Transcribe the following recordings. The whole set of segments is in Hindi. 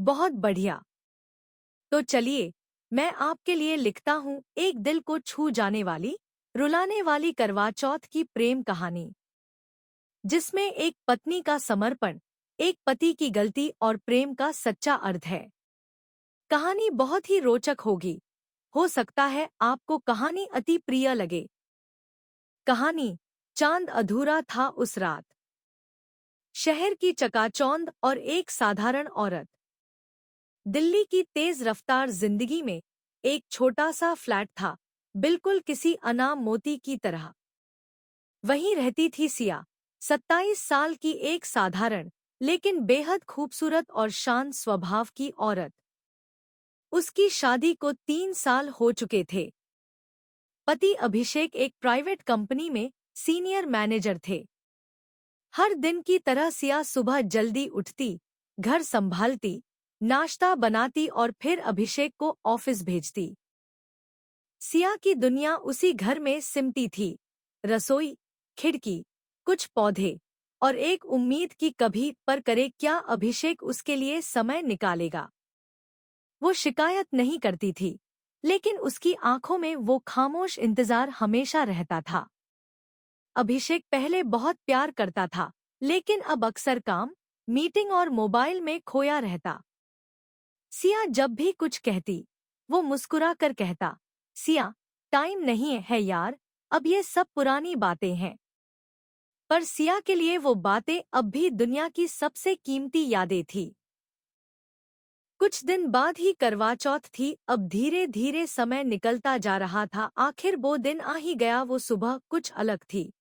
बहुत बढ़िया। तो चलिए, मैं आपके लिए लिखता हूँ एक दिल को छू जाने वाली, रुलाने वाली करवा चौथ की प्रेम कहानी, जिसमें एक पत्नी का समर्पण, एक पति की गलती और प्रेम का सच्चा अर्थ है। कहानी बहुत ही रोचक होगी। हो सकता है आपको कहानी अति प्रिय लगे। कहानी, चांद अधूरा था उस रात। शहर की चकाचौंध और एक साधारण औरत। दिल्ली की तेज रफ्तार जिंदगी में एक छोटा सा फ्लैट था, बिल्कुल किसी अनाम मोती की तरह। वहीं रहती थी सिया, 27 साल की एक साधारण लेकिन बेहद खूबसूरत और शांत स्वभाव की औरत। उसकी शादी को 3 साल हो चुके थे। पति अभिषेक एक प्राइवेट कंपनी में सीनियर मैनेजर थे। हर दिन की तरह सिया सुबह जल्दी उठती, घर संभालती, नाश्ता बनाती और फिर अभिषेक को ऑफिस भेजती। सिया की दुनिया उसी घर में सिमटी थी। रसोई, खिड़की, कुछ पौधे और एक उम्मीद की कभी पर करे क्या अभिषेक उसके लिए समय निकालेगा। वो शिकायत नहीं करती थी, लेकिन उसकी आंखों में वो खामोश इंतजार हमेशा रहता था। अभिषेक पहले बहुत प्यार करता था, लेकिन अब अक्सर काम, मीटिंग और मोबाइल में खोया रहता। सिया जब भी कुछ कहती, वो मुस्कुरा कर कहता, सिया, टाइम नहीं है यार, अब ये सब पुरानी बातें हैं। पर सिया के लिए वो बातें अब भी दुनिया की सबसे कीमती यादें थी। कुछ दिन बाद ही करवा चौथ थी। अब धीरे धीरे समय निकलता जा रहा था। आखिर वो दिन आ ही गया। वो सुबह कुछ अलग थी।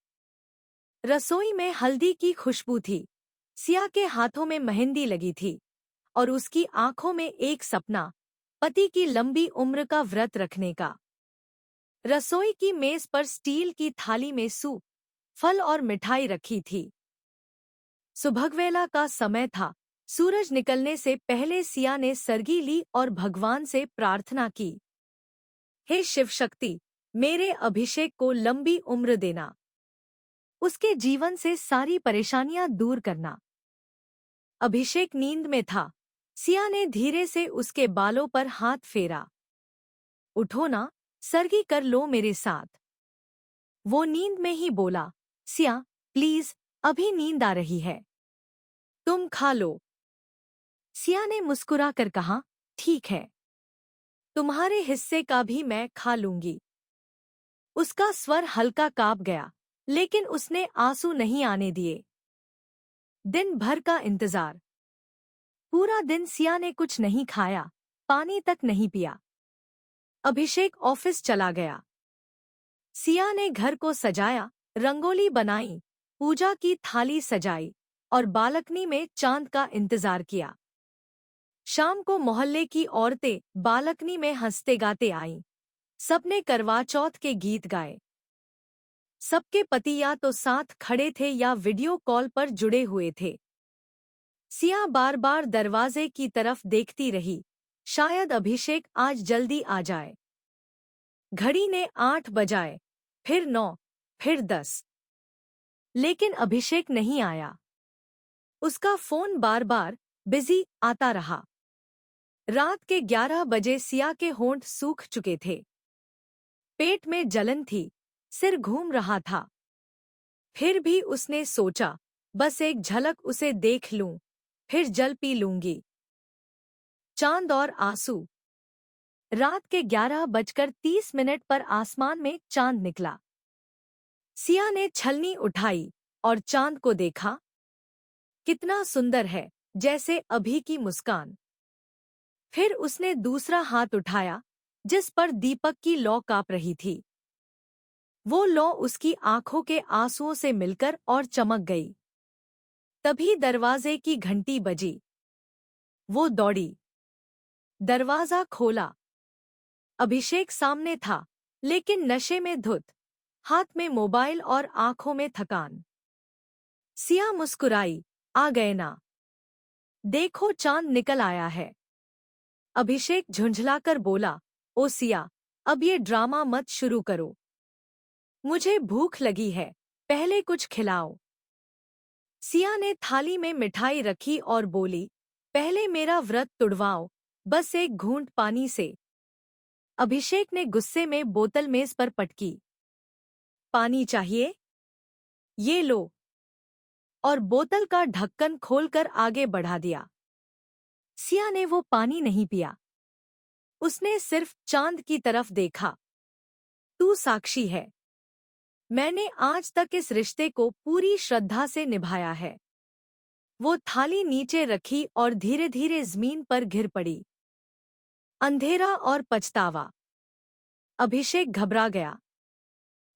रसोई में हल्दी की खुशबू थी, सिया के हाथों में मेहंदी लगी थी और उसकी आंखों में एक सपना, पति की लंबी उम्र का व्रत रखने का। रसोई की मेज पर स्टील की थाली में सूप, फल और मिठाई रखी थी। सुबहवेला का समय था। सूरज निकलने से पहले सिया ने सरगी ली और भगवान से प्रार्थना की, हे शिव शक्ति, मेरे अभिषेक को लंबी उम्र देना, उसके जीवन से सारी परेशानियां दूर करना। अभिषेक नींद में था। सिया ने धीरे से उसके बालों पर हाथ फेरा। उठो ना, सरगी कर लो मेरे साथ। वो नींद में ही बोला, सिया, प्लीज, अभी नींद आ रही है, तुम खा लो। सिया ने मुस्कुरा कर कहा, ठीक है, तुम्हारे हिस्से का भी मैं खा लूंगी। उसका स्वर हल्का कांप गया, लेकिन उसने आंसू नहीं आने दिए। दिन भर का इंतजार। पूरा दिन सिया ने कुछ नहीं खाया, पानी तक नहीं पिया। अभिषेक ऑफिस चला गया। सिया ने घर को सजाया, रंगोली बनाई, पूजा की थाली सजाई और बालकनी में चांद का इंतजार किया। शाम को मोहल्ले की औरतें बालकनी में हंसते गाते आईं। सबने करवा चौथ के गीत गाए। सबके पति या तो साथ खड़े थे या वीडियो कॉल पर जुड़े हुए थे। सिया बार बार दरवाजे की तरफ देखती रही, शायद अभिषेक आज जल्दी आ जाए। घड़ी ने 8 बजाए, फिर 9, फिर 10। लेकिन अभिषेक नहीं आया। उसका फोन बार बार बिजी आता रहा। रात के 11 बजे सिया के होंठ सूख चुके थे। पेट में जलन थी, सिर घूम रहा था। फिर भी उसने सोचा, बस एक झलक उसे देख लूं, फिर जल पी लूंगी। चांद और आंसू। रात के 11:30 पर आसमान में चांद निकला। सिया ने छलनी उठाई और चांद को देखा। कितना सुंदर है, जैसे अभी की मुस्कान। फिर उसने दूसरा हाथ उठाया, जिस पर दीपक की लौ कांप रही थी। वो लौ उसकी आंखों के आंसुओं से मिलकर और चमक गई। तभी दरवाजे की घंटी बजी। वो दौड़ी, दरवाजा खोला। अभिषेक सामने था, लेकिन नशे में धुत, हाथ में मोबाइल और आंखों में थकान। सिया मुस्कुराई, आ गए ना? देखो चांद निकल आया है। अभिषेक झुंझलाकर बोला, ओ सिया, अब ये ड्रामा मत शुरू करो। मुझे भूख लगी है, पहले कुछ खिलाओ। सिया ने थाली में मिठाई रखी और बोली, पहले मेरा व्रत तुड़वाओ, बस एक घूंट पानी से। अभिषेक ने गुस्से में बोतल मेज पर पटकी। पानी चाहिए? ये लो। और बोतल का ढक्कन खोलकर आगे बढ़ा दिया। सिया ने वो पानी नहीं पिया। उसने सिर्फ चांद की तरफ देखा। तू साक्षी है। मैंने आज तक इस रिश्ते को पूरी श्रद्धा से निभाया है। वो थाली नीचे रखी और धीरे धीरे जमीन पर गिर पड़ी। अंधेरा और पछतावा। अभिषेक घबरा गया।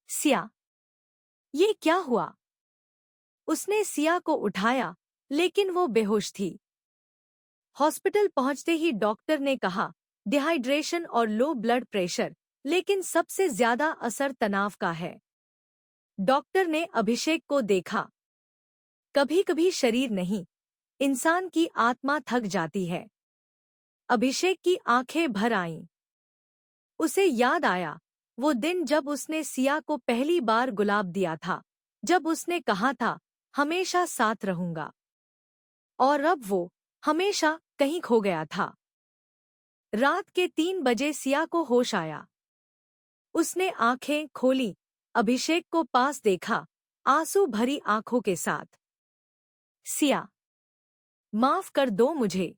सिया, ये क्या हुआ? उसने सिया को उठाया, लेकिन वो बेहोश थी। हॉस्पिटल पहुंचते ही डॉक्टर ने कहा, डिहाइड्रेशन और लो ब्लड प्रेशर, लेकिन सबसे ज्यादा असर तनाव का है। डॉक्टर ने अभिषेक को देखा। कभी कभी शरीर नहीं, इंसान की आत्मा थक जाती है। अभिषेक की आंखें भर आईं। उसे याद आया वो दिन जब उसने सिया को पहली बार गुलाब दिया था, जब उसने कहा था, हमेशा साथ रहूंगा। और अब वो हमेशा कहीं खो गया था। रात के 3 बजे सिया को होश आया। उसने आंखें खोली, अभिषेक को पास देखा, आंसू भरी आंखों के साथ। सिया, माफ कर दो मुझे।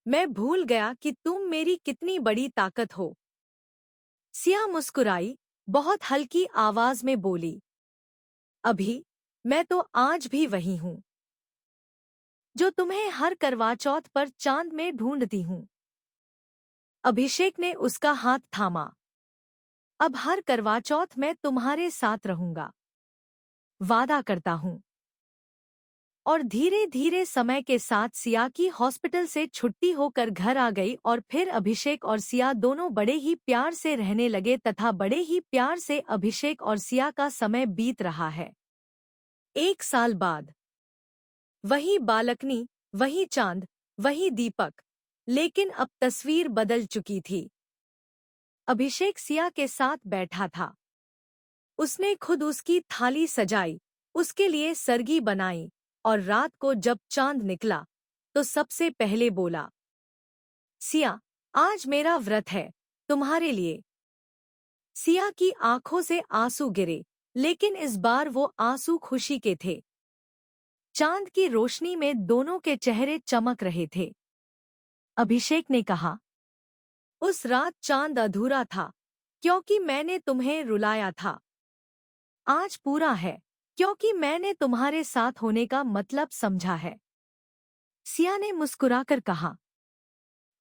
मैं भूल गया कि तुम मेरी कितनी बड़ी ताकत हो। सिया मुस्कुराई, बहुत हल्की आवाज में बोली, अभी मैं तो आज भी वही हूं जो तुम्हें हर करवा चौथ पर चांद में ढूंढती हूं। अभिषेक ने उसका हाथ थामा। अब हर करवा चौथ मैं तुम्हारे साथ रहूंगा, वादा करता हूं। और धीरे धीरे समय के साथ सिया की हॉस्पिटल से छुट्टी होकर घर आ गई और फिर अभिषेक और सिया दोनों बड़े ही प्यार से रहने लगे तथा बड़े ही प्यार से अभिषेक और सिया का समय बीत रहा है। 1 साल बाद वही बालकनी, वही चांद, वही दीपक, लेकिन अब तस्वीर बदल चुकी थी। अभिषेक सिया के साथ बैठा था। उसने खुद उसकी थाली सजाई, उसके लिए सरगी बनाई, और रात को जब चांद निकला तो सबसे पहले बोला, सिया, आज मेरा व्रत है, तुम्हारे लिए। सिया की आंखों से आंसू गिरे, लेकिन इस बार वो आंसू खुशी के थे। चांद की रोशनी में दोनों के चेहरे चमक रहे थे। अभिषेक ने कहा, उस रात चांद अधूरा था, क्योंकि मैंने तुम्हें रुलाया था। आज पूरा है, क्योंकि मैंने तुम्हारे साथ होने का मतलब समझा है। सिया ने मुस्कुराकर कहा,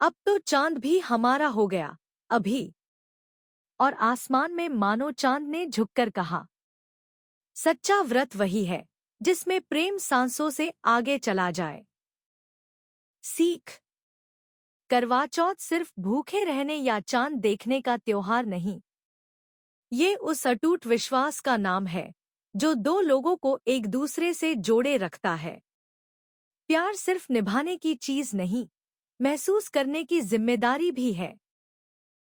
अब तो चांद भी हमारा हो गया, अभी। और आसमान में मानो चांद ने झुककर कहा, सच्चा व्रत वही है जिसमें प्रेम सांसों से आगे चला जाए। सीख। करवा चौथ सिर्फ भूखे रहने या चांद देखने का त्योहार नहीं, ये उस अटूट विश्वास का नाम है जो 2 लोगों को एक दूसरे से जोड़े रखता है। प्यार सिर्फ निभाने की चीज नहीं, महसूस करने की जिम्मेदारी भी है।